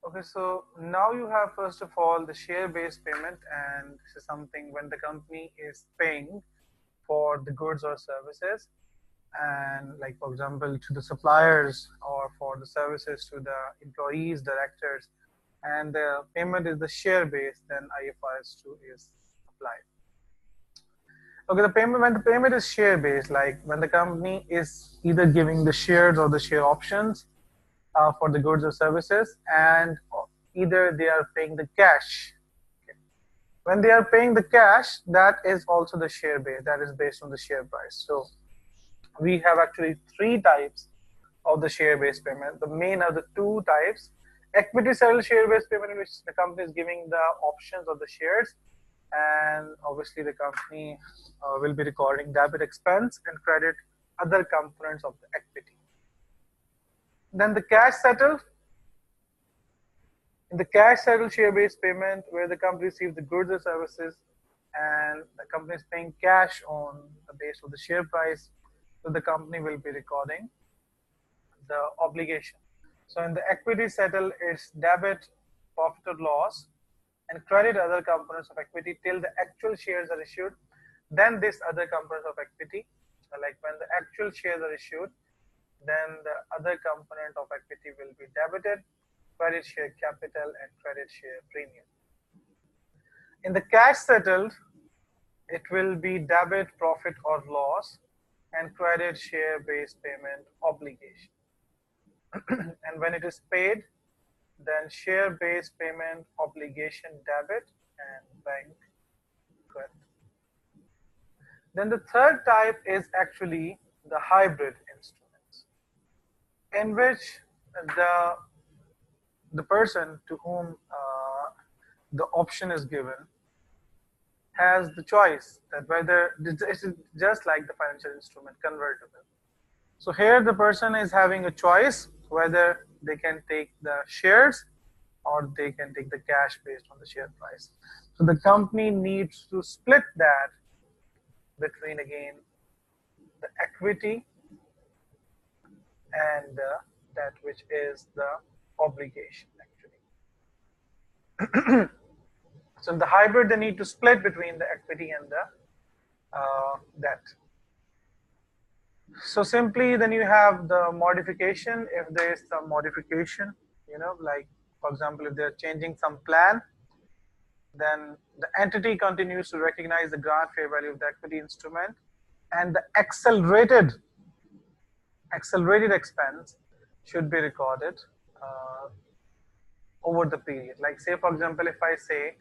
Okay, so now you have first of all the share-based payment, and this is something when the company is paying for the goods or services, and like for example to the suppliers or for the services to the employees, directors, and the payment is the share-based, then IFRS 2 is applied. Okay, the payment when the payment is share-based, like when the company is either giving the shares or the share options for the goods or services, and either they are paying the cash. Okay. When they are paying the cash, that is also the share base, that is based on the share price. So we have actually three types of the share based payment. The main are the two types: equity settled share based payment, in which the company is giving the options of the shares, and obviously the company will be recording debit expense and credit other components of the equity. Then the cash settled. In the cash settled share-based payment, where the company receives the goods or services, and the company is paying cash on the base of the share price, so the company will be recording the obligation. So in the equity settled, it's debit profit or loss and credit other components of equity till the actual shares are issued. Then this other components of equity, like when the actual shares are issued, then the other component of equity will be debited: credit share capital and credit share premium. In the cash settled, it will be debit profit or loss and credit share based payment obligation. And when it is paid, then share based payment obligation debit and bank credit. Then the third type is actually the hybrid instruments, in which the the person to whom the option is given has the choice that whether this is just like the financial instrument convertible. So here the person is having a choice whether they can take the shares or they can take the cash based on the share price. So the company needs to split that between again the equity and that which is the obligation actually. So in the hybrid, they need to split between the equity and the debt. So simply then you have the modification. If there is some modification, like for example, if they're changing some plan, then the entity continues to recognize the grant fair value of the equity instrument, and the accelerated expense should be recorded uh, over the period. Like say for example, if I say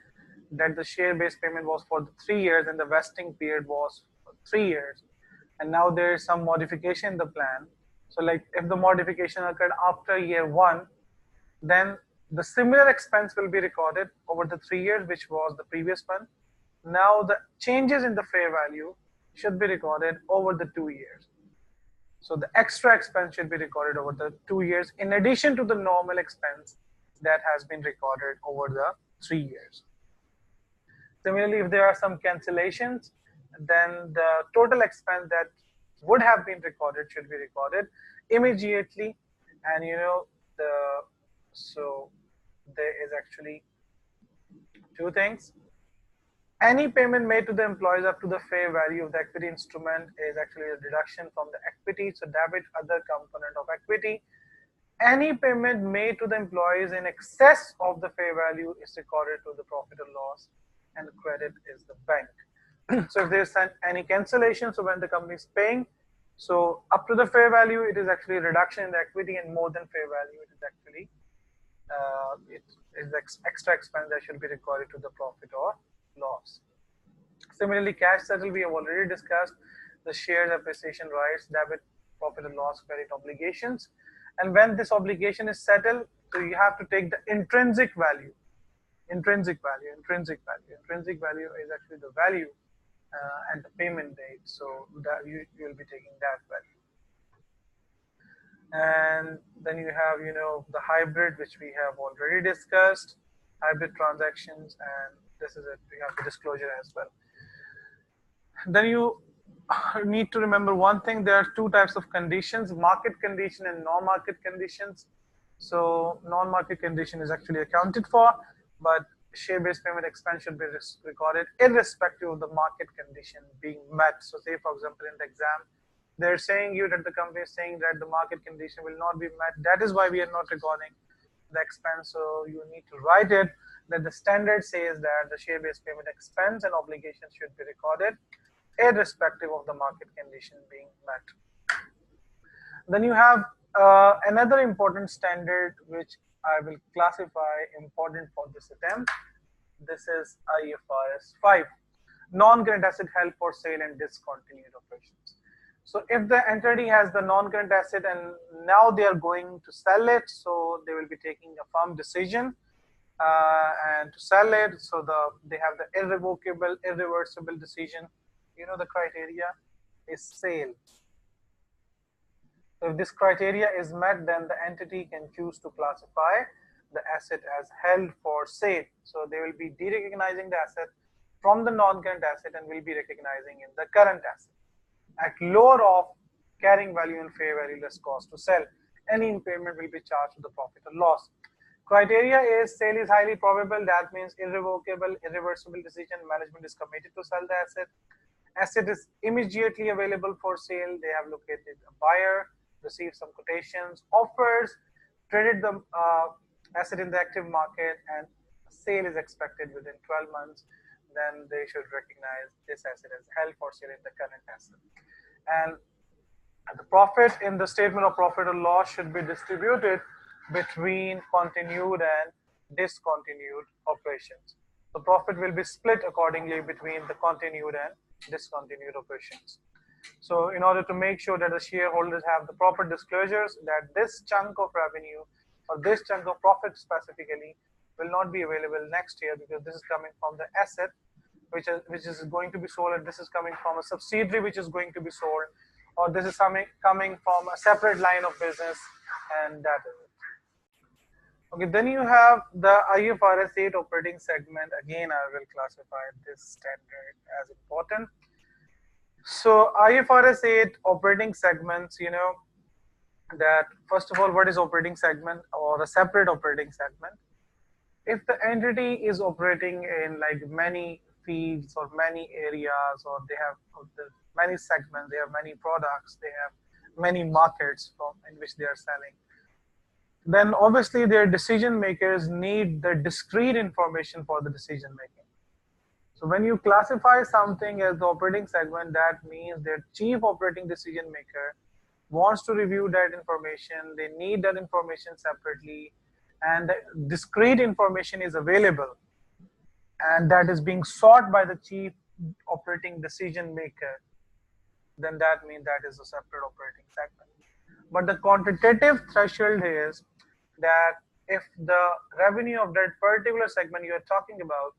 that the share-based payment was for 3 years and the vesting period was for 3 years, and now there is some modification in the plan. So like if the modification occurred after year 1, then the similar expense will be recorded over the 3 years, which was the previous one. Now the changes in the fair value should be recorded over the 2 years. So the extra expense should be recorded over the 2 years in addition to the normal expense that has been recorded over the 3 years. Similarly, if there are some cancellations, then the total expense that would have been recorded should be recorded immediately. And so there is actually two things. Any payment made to the employees up to the fair value of the equity instrument is actually a deduction from the equity, so debit other component of equity. Any payment made to the employees in excess of the fair value is recorded to the profit or loss, and credit is the bank. So if there's any cancellation, so when the company is paying, so up to the fair value, it is actually a reduction in the equity, and more than fair value, it is actually it is extra expense that should be recorded to the profit or loss. Similarly, cash settle we have already discussed the shares appreciation rights, debit profit and loss, credit obligations. And when this obligation is settled, so you have to take the intrinsic value. Intrinsic value is actually the value at the payment date. So that you will be taking that value. And then you have, the hybrid, which we have already discussed, hybrid transactions, and this is it. We have the disclosure as well. Then you need to remember one thing: there are two types of conditions: market condition and non-market conditions. So non-market condition is actually accounted for, but share-based payment expense should be recorded irrespective of the market condition being met. So say, for example, in the exam, they're saying you that the company is saying that the market condition will not be met. That is why we are not recording the expense. So you need to write it that the standard says that the share-based payment expense and obligation should be recorded irrespective of the market condition being met. Then you have another important standard which I will classify important for this attempt. This is IFRS 5, non-current asset held for sale and discontinued operations. So if the entity has the non-current asset and now they are going to sell it, so they will be taking a firm decision and to sell it. So they have the irrevocable, irreversible decision. You know the criteria is sale. So if this criteria is met, then the entity can choose to classify the asset as held for sale. So they will be de-recognizing the asset from the non-current asset and will be recognizing in the current asset at lower of carrying value and fair value less cost to sell. Any impairment will be charged to the profit or loss. Criteria is sale is highly probable. That means irrevocable, irreversible decision. Management is committed to sell the asset. Asset is immediately available for sale. They have located a buyer, received some quotations, offers, traded the asset in the active market, and sale is expected within 12 months. Then they should recognize this asset as held for sale in the current asset. And the profit in the statement of profit or loss should be distributed between continued and discontinued operations. The profit will be split accordingly between the continued and discontinued operations. So in order to make sure that the shareholders have the proper disclosures that this chunk of revenue or this chunk of profit specifically will not be available next year because this is coming from the asset which is going to be sold, and this is coming from a subsidiary which is going to be sold, or this is coming from a separate line of business, and that is it. Okay, then you have the IFRS 8 operating segment. Again, I will classify this standard as important. So IFRS 8 operating segments, you know, that first of all, what is operating segment or a separate operating segment? If the entity is operating in like many fields or many areas, or they have many segments, they have many products, they have many markets in which they are selling, then obviously their decision makers need the discrete information for the decision making. So when you classify something as the operating segment, that means their chief operating decision maker wants to review that information. They need that information separately, and the discrete information is available, and that is being sought by the chief operating decision maker, then that means that is a separate operating segment. But the quantitative threshold is that if the revenue of that particular segment you are talking about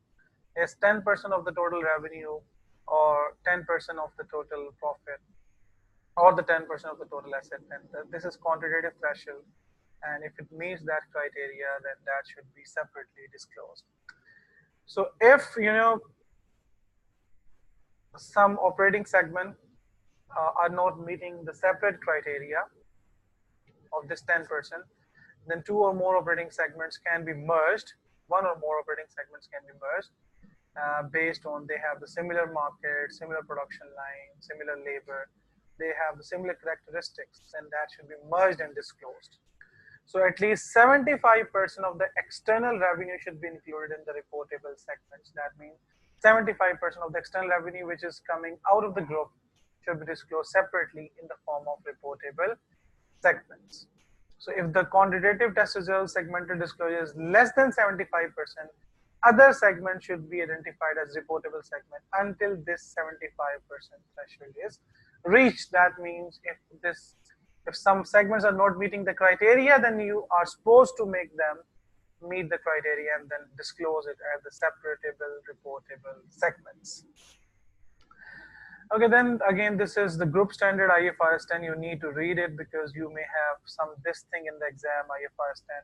is 10% of the total revenue, or 10% of the total profit, or the 10% of the total asset, then this is quantitative threshold. And if it meets that criteria, then that should be separately disclosed. So if you know some operating segment are not meeting the separate criteria of this 10%, then two or more operating segments can be merged. One or more operating segments can be merged based on they have the similar market, similar production line, similar labor, they have the similar characteristics, and that should be merged and disclosed. So at least 75% of the external revenue should be included in the reportable segments. That means 75% of the external revenue which is coming out of the group should be disclosed separately in the form of reportable segments. So if the quantitative test result segmented disclosure is less than 75%, other segments should be identified as reportable segment until this 75% threshold is reached. That means if some segments are not meeting the criteria, then you are supposed to make them meet the criteria and then disclose it as the separatable reportable segments. Okay, then again, this is the group standard IFRS 10. You need to read it because you may have this thing in the exam, IFRS 10.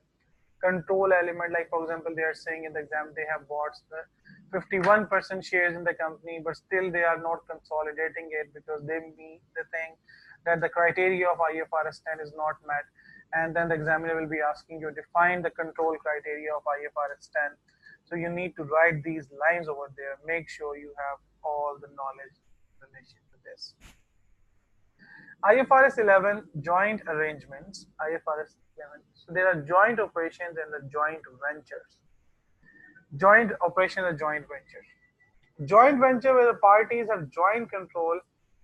Control element, like for example, they are saying in the exam they have bought the 51% shares in the company, but still they are not consolidating it because they thing that the criteria of IFRS 10 is not met. And then the examiner will be asking you to define the control criteria of IFRS 10. So you need to write these lines over there. Make sure you have all the knowledge in relation to this. IFRS 11 joint arrangements. IFRS 11. So there are joint operations and the joint ventures. Joint operation and joint venture. Joint venture where the parties have joint control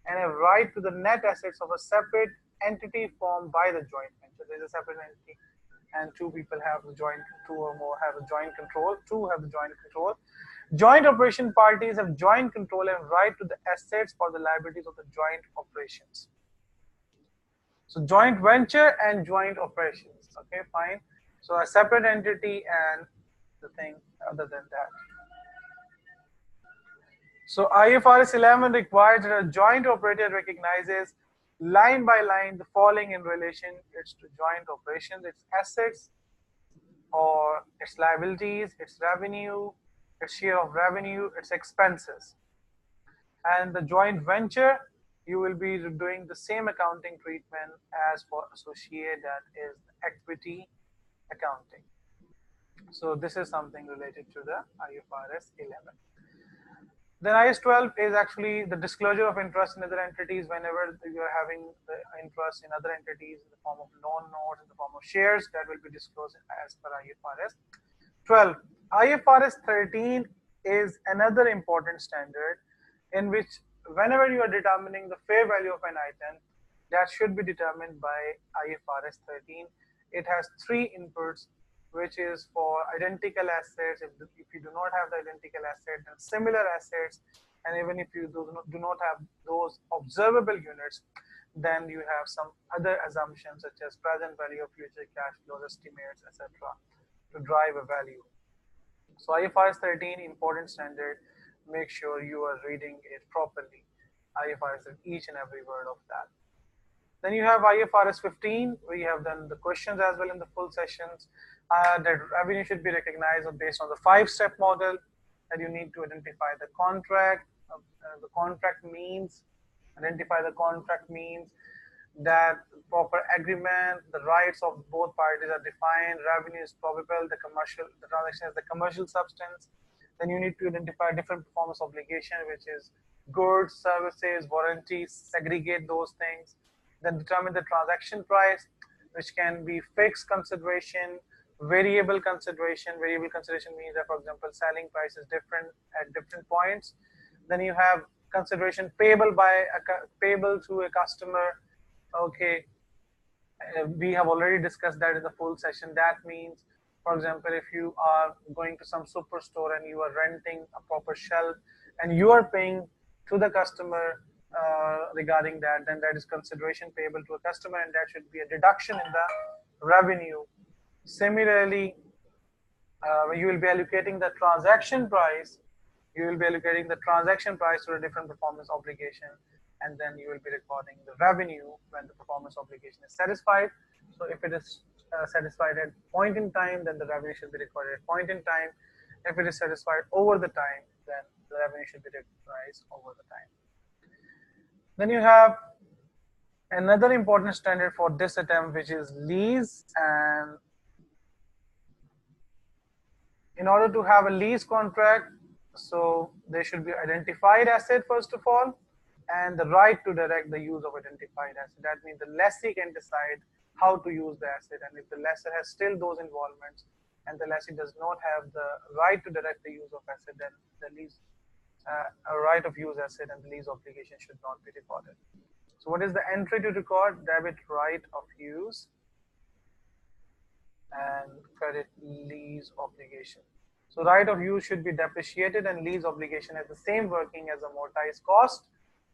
and have right to the net assets of a separate entity formed by the joint venture. There is a separate entity and two people have the joint, two or more have a joint control, two have the joint control. Joint operation parties have joint control and right to the assets or the liabilities of the joint operations. So joint venture and joint operations. Okay, fine. So a separate entity and the thing other than that. So IFRS 11 requires that a joint operator recognizes line by line the following in relation its to joint operations, its assets or its liabilities, its revenue, its share of revenue, its expenses. And the joint venture, you will be doing the same accounting treatment as for associate, that is equity accounting. So this is something related to the IFRS 11. Then IS 12 is actually the disclosure of interest in other entities whenever you are having the interest in other entities in the form of loan notes, in the form of shares, that will be disclosed as per IFRS 12. IFRS 13 is another important standard in which whenever you are determining the fair value of an item, that should be determined by IFRS 13. It has three inputs, which is for identical assets. If you do not have the identical asset, then similar assets, and even if you do not have those observable units, then you have some other assumptions such as present value of future cash flows, estimates, etc. to drive a value. So IFRS 13, important standard. Make sure you are reading it properly. IFRS, each and every word of that. Then you have IFRS 15. We have done the questions as well in the full sessions. That revenue should be recognized based on the 5-step model. That you need to identify the contract. The contract means, identify the contract means, that proper agreement, the rights of both parties are defined, revenue is probable, the transaction is the commercial substance. Then you need to identify different performance obligation, which is goods, services, warranties, segregate those things. Then determine the transaction price, which can be fixed consideration, variable consideration. Variable consideration means that, for example, selling price is different at different points. Then you have consideration payable to a customer. Okay, we have already discussed that in the full session. That means, for example, if you are going to some superstore and you are renting a proper shelf and you are paying to the customer regarding that, then that is consideration payable to a customer, and that should be a deduction in the revenue. Similarly, when you will be allocating the transaction price, you will be allocating the transaction price to a different performance obligation, and then you will be recording the revenue when the performance obligation is satisfied. So if it is satisfied at point in time, then the revenue should be recorded at point in time. If it is satisfied over the time, then the revenue should be recognized over the time. Then you have another important standard for this attempt, which is lease. And in order to have a lease contract, so there should be identified asset first of all, and the right to direct the use of identified asset. That means the lessee can decide how to use the asset, and if the lessor has still those involvements and the lessee does not have the right to direct the use of asset, then the lease a right of use asset and the lease obligation should not be recorded. So what is the entry to record? Debit right of use and credit lease obligation. So right of use should be depreciated and lease obligation has the same working as amortized cost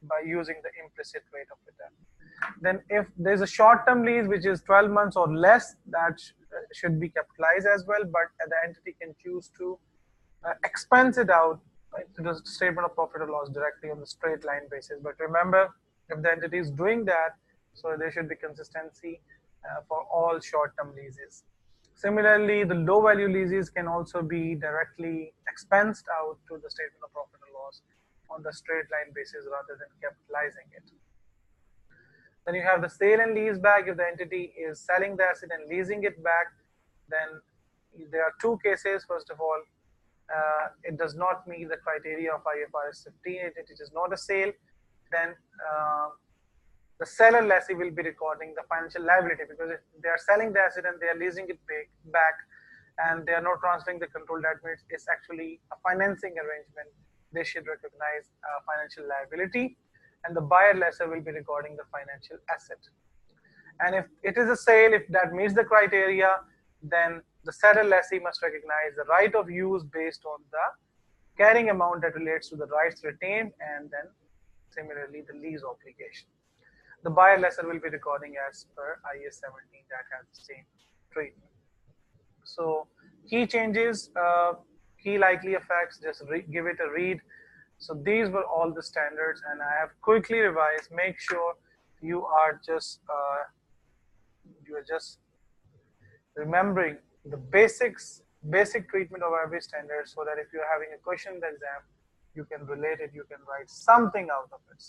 by using the implicit rate of return. Then if there's a short-term lease which is 12 months or less, that should be capitalized as well, but the entity can choose to expense it out to the statement of profit or loss directly on the straight line basis. But remember, if the entity is doing that, so there should be consistency for all short-term leases. Similarly, the low value leases can also be directly expensed out to the statement of profit or loss on the straight line basis rather than capitalizing it. Then you have the sale and lease back. If the entity is selling the asset and leasing it back, then there are two cases. First of all, it does not meet the criteria of IFRS 15. It is not a sale. Then the seller lessee will be recording the financial liability, because if they are selling the asset and they are leasing it back and they are not transferring the control, that means it's actually a financing arrangement. They should recognize financial liability, and the buyer lessor will be recording the financial asset. And if it is a sale, if that meets the criteria, then the seller lessee must recognize the right of use based on the carrying amount that relates to the rights retained, and then similarly the lease obligation. The buyer lessor will be recording as per IS 17, that has the same treatment. So key changes, key likely effects, just give it a read. So these were all the standards, and I have quickly revised. Make sure you are just remembering the basic treatment of every standard, so that if you're having a question in the exam, you can relate it, you can write something out of it,